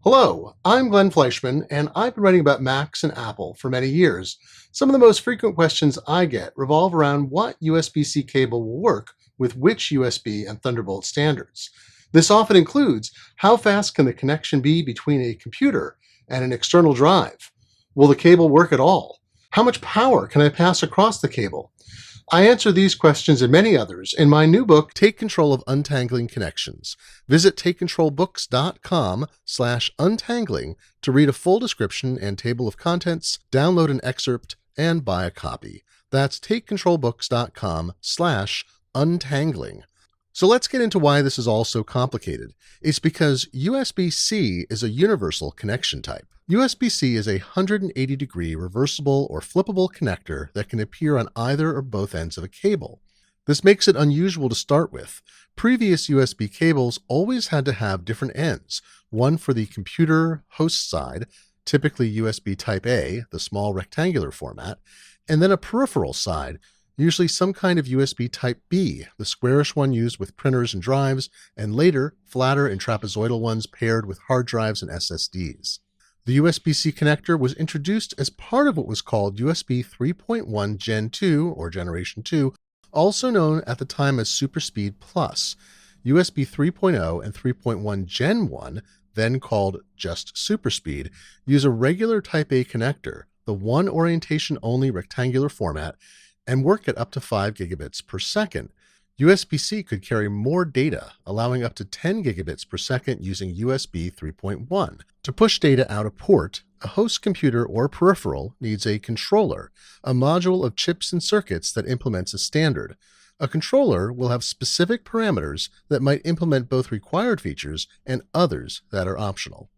Hello, I'm Glenn Fleischman, and I've been writing about Macs and Apple for many years. Some of the most frequent questions I get revolve around what USB-C cable will work with which USB and Thunderbolt standards. This often includes how fast can the connection be between a computer and an external drive? Will the cable work at all? How much power can I pass across the cable? I answer these questions and many others in my new book, Take Control of Untangling Connections. Visit takecontrolbooks.com/untangling to read a full description and table of contents, download an excerpt, and buy a copy. That's takecontrolbooks.com/untangling. So let's get into why this is all so complicated. It's because USB-C is a universal connection type. USB-C is a 180-degree reversible or flippable connector that can appear on either or both ends of a cable. This makes it unusual to start with. Previous USB cables always had to have different ends, one for the computer host side, typically USB Type A, the small rectangular format, and then a peripheral side, usually some kind of USB Type B, the squarish one used with printers and drives, and later, flatter and trapezoidal ones paired with hard drives and SSDs. The USB-C connector was introduced as part of what was called USB 3.1 Gen 2 or Generation 2, also known at the time as SuperSpeed Plus. USB 3.0 and 3.1 Gen 1, then called just SuperSpeed, use a regular Type A connector, the one orientation only rectangular format, and work at up to 5 gigabits per second. USB-C could carry more data, allowing up to 10 gigabits per second using USB 3.1. To push data out a port, a host computer or peripheral needs a controller, a module of chips and circuits that implements a standard. A controller will have specific parameters that might implement both required features and others that are optional.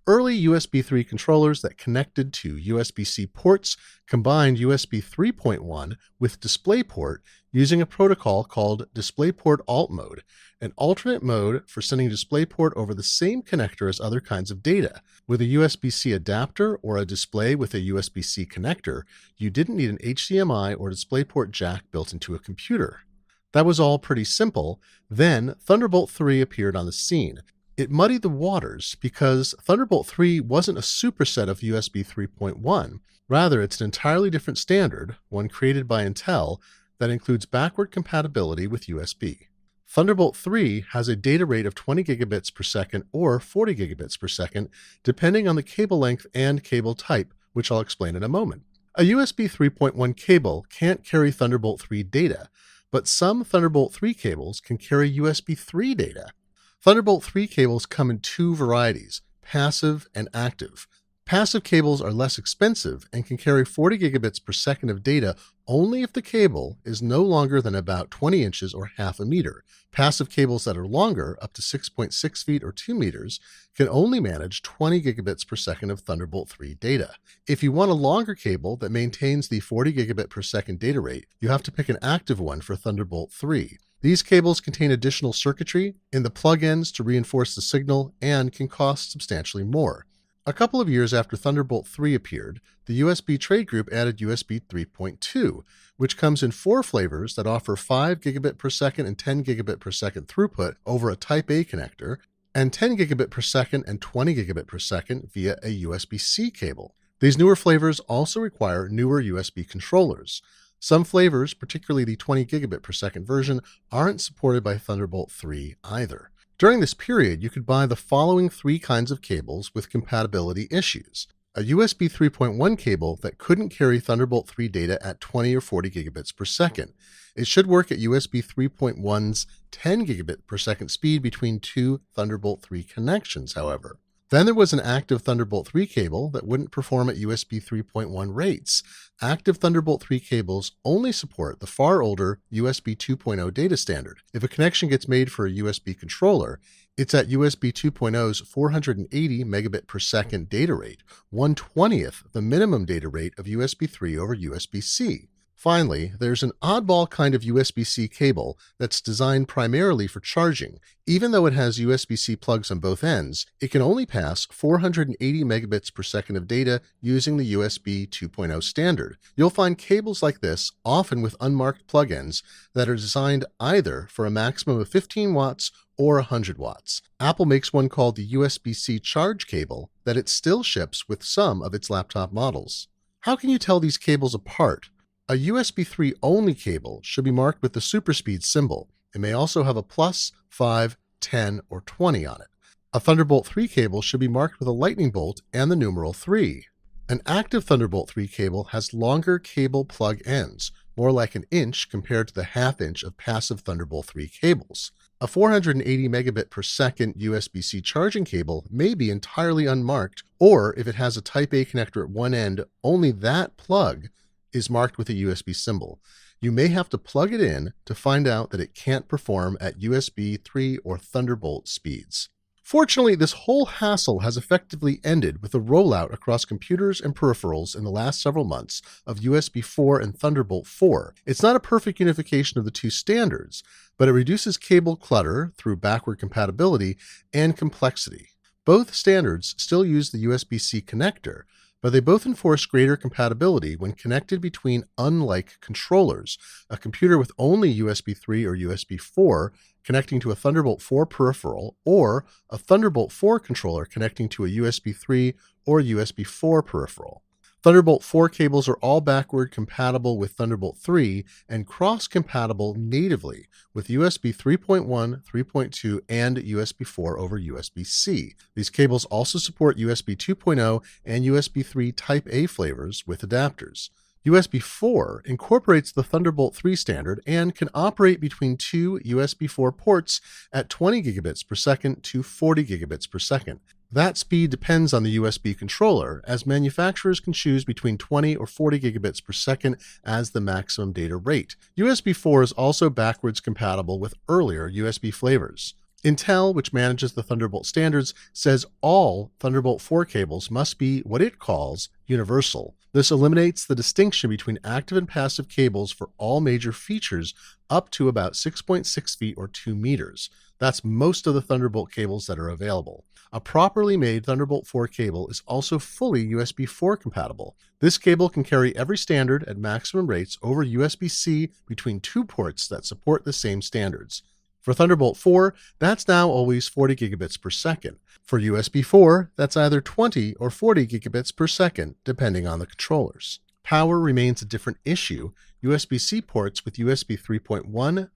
Early USB 3 controllers that connected to USB-C ports combined USB 3.1 with DisplayPort using a protocol called DisplayPort Alt Mode, an alternate mode for sending DisplayPort over the same connector as other kinds of data. With a USB-C adapter or a display with a USB-C connector, you didn't need an HDMI or DisplayPort jack built into a computer. That was all pretty simple. Then Thunderbolt 3 appeared on the scene. It muddied the waters because Thunderbolt 3 wasn't a superset of USB 3.1. Rather, it's an entirely different standard, one created by Intel, that includes backward compatibility with USB. Thunderbolt 3 has a data rate of 20 gigabits per second or 40 gigabits per second, depending on the cable length and cable type, which I'll explain in a moment. A USB 3.1 cable can't carry Thunderbolt 3 data, but some Thunderbolt 3 cables can carry USB 3 data. Thunderbolt 3 cables come in two varieties, passive and active. Passive cables are less expensive and can carry 40 gigabits per second of data only if the cable is no longer than about 20 inches or half a meter. Passive cables that are longer, up to 6.6 feet or 2 meters, can only manage 20 gigabits per second of Thunderbolt 3 data. If you want a longer cable that maintains the 40 gigabit per second data rate, you have to pick an active one for Thunderbolt 3. These cables contain additional circuitry in the plug-ends to reinforce the signal and can cost substantially more. A couple of years after Thunderbolt 3 appeared, the USB Trade Group added USB 3.2, which comes in 4 flavors that offer 5 gigabit per second and 10 gigabit per second throughput over a Type A connector, and 10 gigabit per second and 20 gigabit per second via a USB-C cable. These newer flavors also require newer USB controllers. Some flavors, particularly the 20 gigabit per second version, aren't supported by Thunderbolt 3 either. During this period, you could buy the following 3 kinds of cables with compatibility issues. A USB 3.1 cable that couldn't carry Thunderbolt 3 data at 20 or 40 gigabits per second. It should work at USB 3.1's 10 gigabit per second speed between 2 Thunderbolt 3 connections, however. Then there was an active Thunderbolt 3 cable that wouldn't perform at USB 3.1 rates. Active Thunderbolt 3 cables only support the far older USB 2.0 data standard. If a connection gets made for a USB controller, it's at USB 2.0's 480 megabit per second data rate, 1/20th the minimum data rate of USB 3 over USB-C. Finally, there's an oddball kind of USB-C cable that's designed primarily for charging. Even though it has USB-C plugs on both ends, it can only pass 480 megabits per second of data using the USB 2.0 standard. You'll find cables like this, often with unmarked plug ends, that are designed either for a maximum of 15 watts or 100 watts. Apple makes one called the USB-C charge cable that it still ships with some of its laptop models. How can you tell these cables apart? A USB 3 only cable should be marked with the superspeed symbol. It may also have a plus, 5, 10, or 20 on it. A Thunderbolt 3 cable should be marked with a lightning bolt and the numeral 3. An active Thunderbolt 3 cable has longer cable plug ends, more like an inch compared to the half-inch of passive Thunderbolt 3 cables. A 480 megabit per second USB-C charging cable may be entirely unmarked, or if it has a Type A connector at one end, only that plug is marked with a USB symbol. You may have to plug it in to find out that it can't perform at USB 3 or Thunderbolt speeds. Fortunately, this whole hassle has effectively ended with the rollout across computers and peripherals in the last several months of USB4 and Thunderbolt 4. It's not a perfect unification of the two standards, but it reduces cable clutter through backward compatibility and complexity. Both standards still use the USB-C connector, but they both enforce greater compatibility when connected between unlike controllers. A computer with only USB 3 or USB 4 connecting to a Thunderbolt 4 peripheral, or a Thunderbolt 4 controller connecting to a USB 3 or USB 4 peripheral. Thunderbolt 4 cables are all backward compatible with Thunderbolt 3 and cross-compatible natively with USB 3.1, 3.2, and USB 4 over USB-C. These cables also support USB 2.0 and USB 3 Type A flavors with adapters. USB 4 incorporates the Thunderbolt 3 standard and can operate between two USB 4 ports at 20 gigabits per second to 40 gigabits per second. That speed depends on the USB controller, as manufacturers can choose between 20 or 40 gigabits per second as the maximum data rate. USB 4 is also backwards compatible with earlier USB flavors. Intel, which manages the Thunderbolt standards, says all Thunderbolt 4 cables must be what it calls universal. This eliminates the distinction between active and passive cables for all major features up to about 6.6 feet or 2 meters. That's most of the Thunderbolt cables that are available. A properly made Thunderbolt 4 cable is also fully USB 4 compatible. This cable can carry every standard at maximum rates over USB-C between two ports that support the same standards. For Thunderbolt 4, that's now always 40 gigabits per second. For USB 4, that's either 20 or 40 gigabits per second, depending on the controllers. Power remains a different issue. USB-C ports with USB 3.1,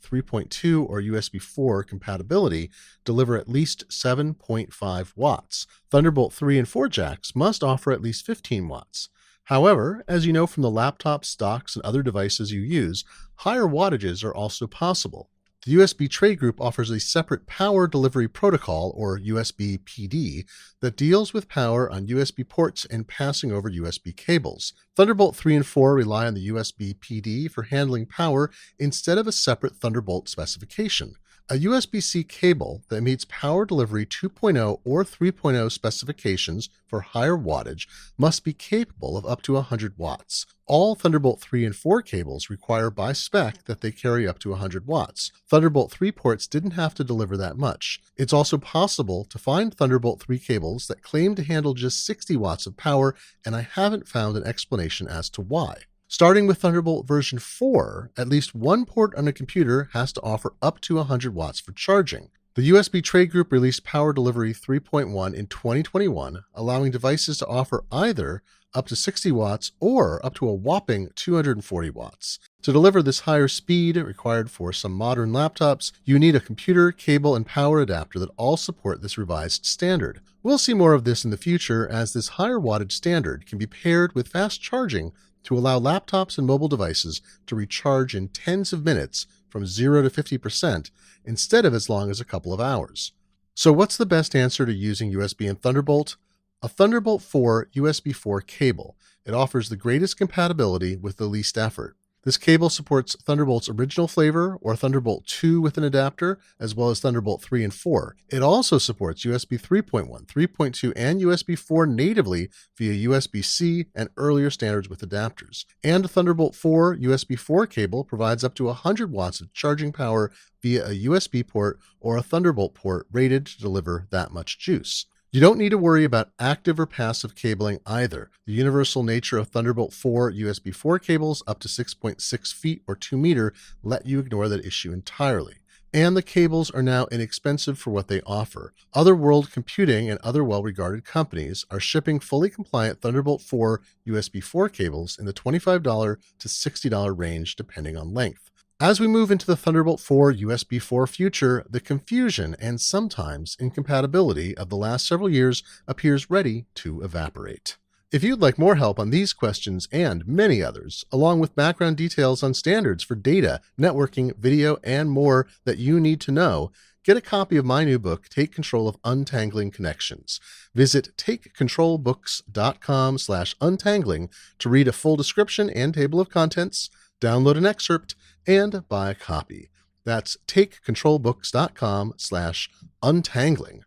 3.2, or USB 4 compatibility deliver at least 7.5 watts. Thunderbolt 3 and 4 jacks must offer at least 15 watts. However, as you know from the laptops, docks, and other devices you use, higher wattages are also possible. The USB Trade Group offers a separate power delivery protocol, or USB PD, that deals with power on USB ports and passing over USB cables. Thunderbolt 3 and 4 rely on the USB PD for handling power instead of a separate Thunderbolt specification. A USB-C cable that meets power delivery 2.0 or 3.0 specifications for higher wattage must be capable of up to 100 watts. All Thunderbolt 3 and 4 cables require by spec that they carry up to 100 watts. Thunderbolt 3 ports didn't have to deliver that much. It's also possible to find Thunderbolt 3 cables that claim to handle just 60 watts of power, and I haven't found an explanation as to why. Starting with Thunderbolt version 4, at least one port on a computer has to offer up to 100 watts for charging. The USB Trade Group released Power Delivery 3.1 in 2021, allowing devices to offer either up to 60 watts or up to a whopping 240 watts. To deliver this higher speed required for some modern laptops, you need a computer, cable, and power adapter that all support this revised standard. We'll see more of this in the future, as this higher wattage standard can be paired with fast charging to allow laptops and mobile devices to recharge in tens of minutes from 0 to 50% instead of as long as a couple of hours. So what's the best answer to using USB and Thunderbolt? A Thunderbolt 4 USB 4 cable. It offers the greatest compatibility with the least effort. This cable supports Thunderbolt's original flavor or Thunderbolt 2 with an adapter, as well as Thunderbolt 3 and 4. It also supports USB 3.1, 3.2, and USB 4 natively via USB-C and earlier standards with adapters. And a Thunderbolt 4 USB 4 cable provides up to 100 watts of charging power via a USB port or a Thunderbolt port rated to deliver that much juice. You don't need to worry about active or passive cabling either. The universal nature of Thunderbolt 4 USB 4 cables up to 6.6 feet or 2 meter let you ignore that issue entirely. And the cables are now inexpensive for what they offer. Other World Computing and other well-regarded companies are shipping fully compliant Thunderbolt 4 USB 4 cables in the $25 to $60 range depending on length. As we move into the Thunderbolt 4 USB 4 future, the confusion and sometimes incompatibility of the last several years appears ready to evaporate. If you'd like more help on these questions and many others, along with background details on standards for data, networking, video, and more that you need to know, get a copy of my new book, Take Control of Untangling Connections. Visit takecontrolbooks.com/untangling to read a full description and table of contents, download an excerpt, and buy a copy. That's takecontrolbooks.com/untangling.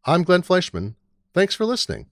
I'm Glenn Fleischman. Thanks for listening.